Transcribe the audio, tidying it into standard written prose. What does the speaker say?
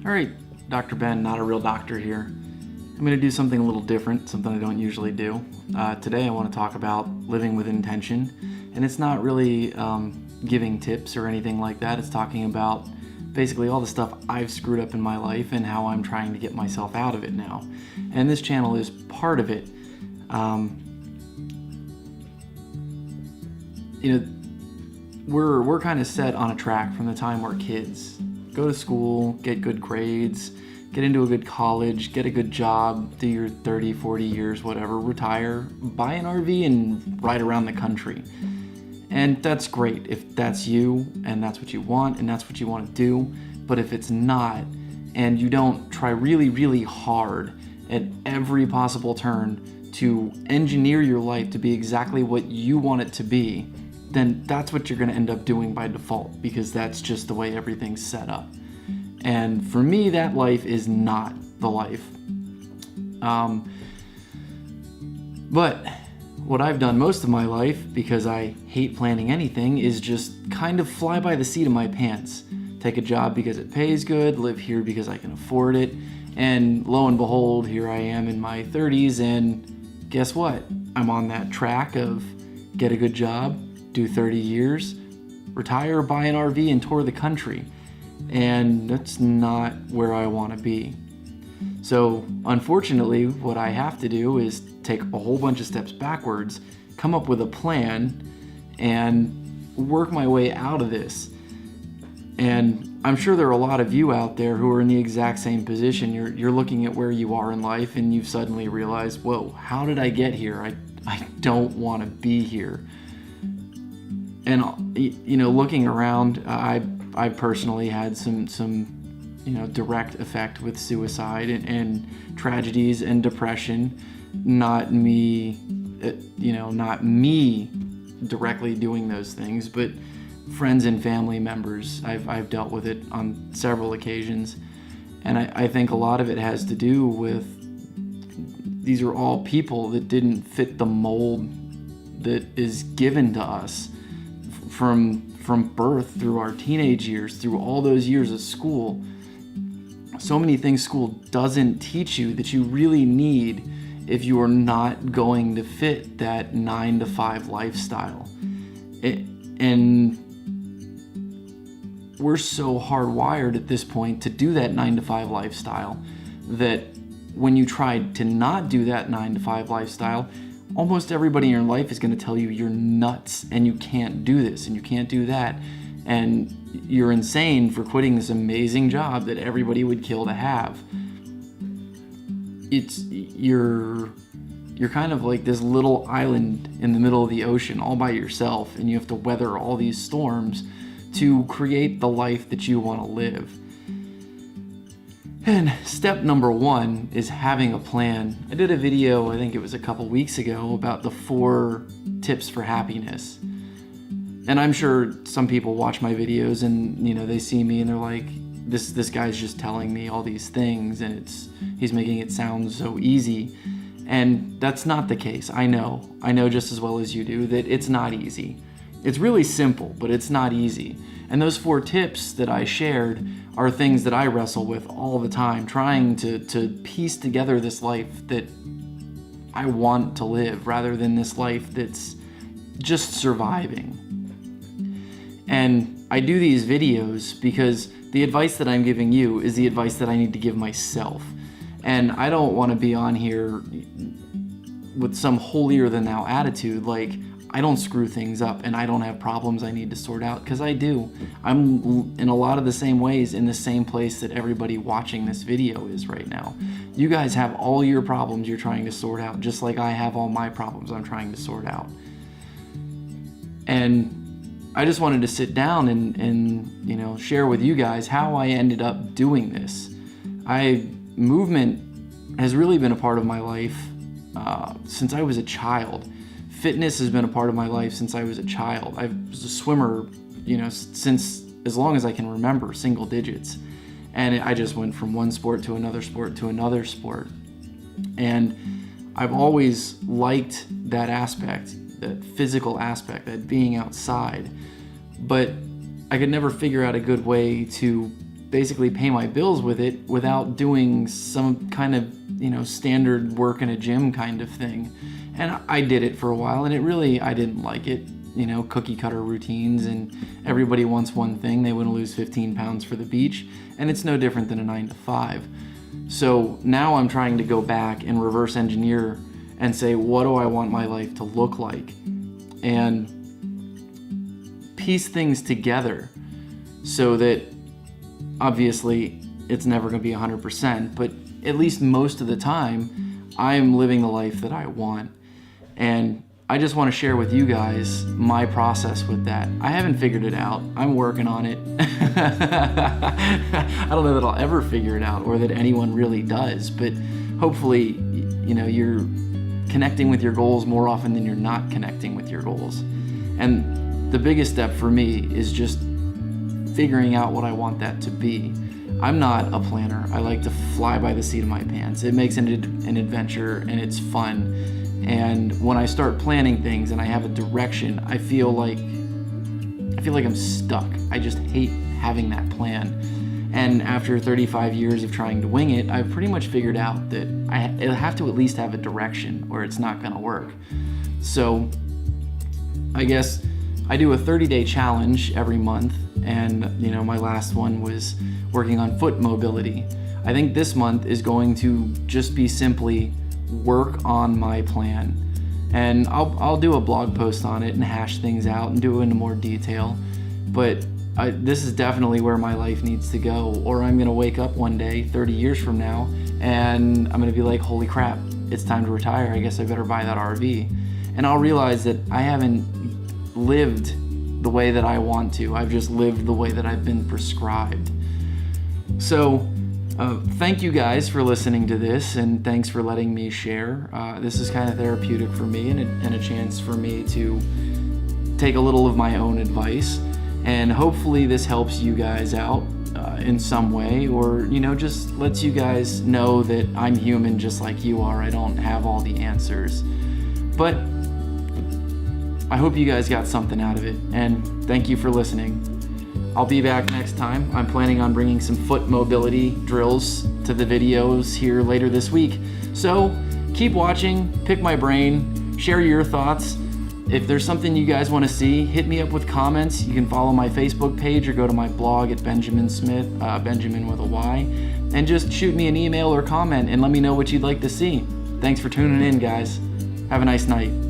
All right, Dr. Ben, not a real doctor here. I'm going to do something a little different, something I don't usually do. Today I want to talk about living with intention, and it's not really giving tips or anything like that. It's talking about basically all the stuff I've screwed up in my life and how I'm trying to get myself out of it now. And this channel is part of it. We're kind of set on a track from the time we're kids. Go to school, get good grades, get into a good college, get a good job, do your 30, 40 years, whatever, retire, buy an RV and ride around the country. And that's great if that's you and that's what you want and that's what you want to do. But if it's not, and you don't try really, really hard at every possible turn to engineer your life to be exactly what you want it to be, then that's what you're going to end up doing by default, because that's just the way everything's set up. And for me, that life is not the life. But what I've done most of my life, because I hate planning anything, is just kind of fly by the seat of my pants. Take a job because it pays good, live here because I can afford it, and lo and behold, here I am in my 30s, and guess what? I'm on that track of get a good job, do 30 years, retire, buy an RV, and tour the country. And that's not where I want to be. So unfortunately, what I have to do is take a whole bunch of steps backwards, come up with a plan, and work my way out of this. And I'm sure there are a lot of you out there who are in the exact same position. You're looking at where you are in life and you've suddenly realized, whoa, how did I get here? I don't want to be here. And looking around, I personally had some direct effect with suicide and tragedies and depression. Not me directly doing those things, but friends and family members. I've dealt with it on several occasions, and I think a lot of it has to do with these are all people that didn't fit the mold that is given to us from birth through our teenage years, through all those years of school. So many things school doesn't teach you that you really need if you are not going to fit that 9-to-5 lifestyle. And we're so hardwired at this point to do that 9-to-5 lifestyle that when you try to not do that 9-to-5 lifestyle, almost everybody in your life is going to tell you you're nuts and you can't do this and you can't do that and you're insane for quitting this amazing job that everybody would kill to have. You're kind of like this little island in the middle of the ocean all by yourself, and you have to weather all these storms to create the life that you want to live. And step number one is having a plan. I did a video, I think it was a couple weeks ago, about the 4 tips for happiness. And I'm sure some people watch my videos and they see me and they're like, this guy's just telling me all these things and he's making it sound so easy. And that's not the case. I know just as well as you do that it's not easy. It's really simple, but it's not easy. And those 4 tips that I shared are things that I wrestle with all the time, trying to piece together this life that I want to live rather than this life that's just surviving. And I do these videos because the advice that I'm giving you is the advice that I need to give myself. And I don't want to be on here with some holier than thou attitude, like I don't screw things up and I don't have problems I need to sort out, because I do. I'm in a lot of the same ways in the same place that everybody watching this video is right now. You guys have all your problems you're trying to sort out, just like I have all my problems I'm trying to sort out. And I just wanted to sit down and share with you guys how I ended up doing this. Movement has really been a part of my life since I was a child. Fitness has been a part of my life since I was a child. I was a swimmer, since as long as I can remember, single digits. And I just went from one sport to another sport to another sport. And I've always liked that aspect, that physical aspect, that being outside. But I could never figure out a good way to basically pay my bills with it without doing some kind of, standard work in a gym kind of thing. And I did it for a while, and I didn't like it. Cookie cutter routines, and everybody wants one thing. They want to lose 15 pounds for the beach, and it's no different than a 9 to 5. So now I'm trying to go back and reverse engineer and say, what do I want my life to look like? And piece things together so that obviously it's never going to be 100%, but at least most of the time I'm living the life that I want. And I just want to share with you guys my process with that. I haven't figured it out. I'm working on it. I don't know that I'll ever figure it out or that anyone really does, but hopefully, you're connecting with your goals more often than you're not connecting with your goals. And the biggest step for me is just figuring out what I want that to be. I'm not a planner. I like to fly by the seat of my pants. It makes an adventure and it's fun. And when I start planning things and I have a direction, I feel like I'm stuck. I just hate having that plan. And after 35 years of trying to wing it, I've pretty much figured out that I have to at least have a direction or it's not gonna work. So I guess I do a 30-day challenge every month, and my last one was working on foot mobility. I think this month is going to just be simply work on my plan, and I'll do a blog post on it and hash things out and do it into more detail, but this is definitely where my life needs to go, or I'm gonna wake up one day 30 years from now and I'm gonna be like, holy crap, it's time to retire. I guess I better buy that RV. And I'll realize that I haven't lived the way that I want to. I've just lived the way that I've been prescribed. So thank you guys for listening to this, and thanks for letting me share. This is kind of therapeutic for me and a chance for me to take a little of my own advice, and hopefully this helps you guys out in some way, or just lets you guys know that I'm human just like you are. I don't have all the answers, but I hope you guys got something out of it, and thank you for listening. I'll be back next time. I'm planning on bringing some foot mobility drills to the videos here later this week. So keep watching, pick my brain, share your thoughts. If there's something you guys want to see, hit me up with comments. You can follow my Facebook page or go to my blog at Benjamin Smith, Benjamin with a Y, and just shoot me an email or comment and let me know what you'd like to see. Thanks for tuning in, guys. Have a nice night.